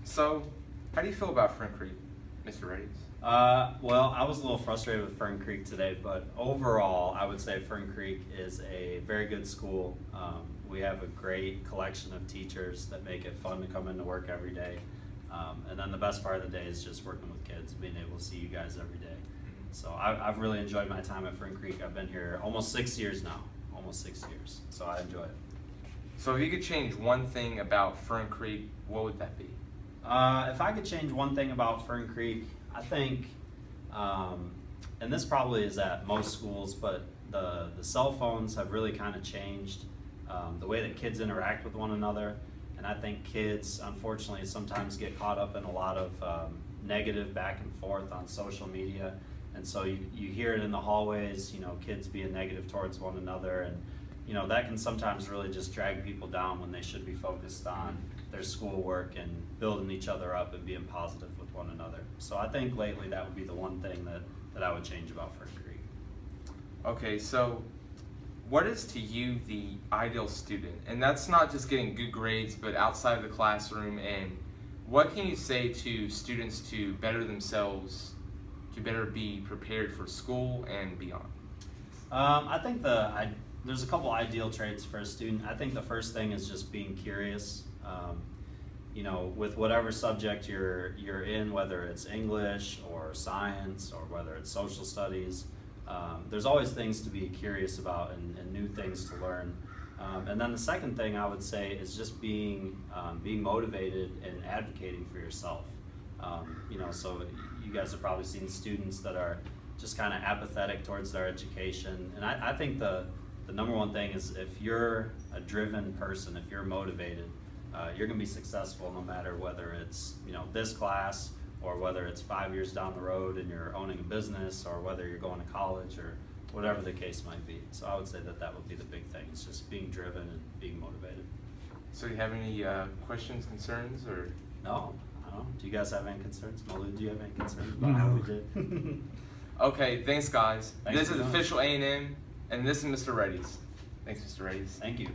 So, how do you feel about Fern Creek, Mr. Redies? Well, I was a little frustrated with Fern Creek today, but overall, I would say Fern Creek is a very good school. We have a great collection of teachers that make it fun to come into work every day. And then the best part of the day is just working with kids, being able to see you guys every day. So I've really enjoyed my time at Fern Creek. I've been here almost 6 years now, almost 6 years. So I enjoy it. So if you could change one thing about Fern Creek, what would that be? If I could change one thing about Fern Creek, I think, and this probably is at most schools, but the cell phones have really kind of changed the way that kids interact with one another. And I think kids, unfortunately, sometimes get caught up in a lot of negative back and forth on social media. And so you hear it in the hallways, you know, kids being negative towards one another. And, you know, that can sometimes really just drag people down when they should be focused on their schoolwork and building each other up and being positive with one another. So I think lately that would be the one thing that I would change about Fern Creek. Okay, so what is to you the ideal student? And that's not just getting good grades, but outside of the classroom. And what can you say to students to better themselves, to better be prepared for school and beyond? I think there's a couple ideal traits for a student. I think the first thing is just being curious. You know, with whatever subject you're in, whether it's English or science or whether it's social studies, there's always things to be curious about and new things to learn. And then the second thing I would say is just being motivated and advocating for yourself. You know, so you guys have probably seen students that are just kind of apathetic towards their education. And I think the number one thing is if you're a driven person, if you're motivated, you're going to be successful no matter whether it's, you know, this class or whether it's 5 years down the road and you're owning a business or whether you're going to college or whatever the case might be. So I would say that would be the big thing. It's just being driven and being motivated. So do you have any questions, concerns, or? No. Do you guys have any concerns? Malu, do you have any concerns about how we did? Okay, thanks guys. Thanks this is Official A&M, and this is Mr. Redies. Thanks, Mr. Redies. Thank you.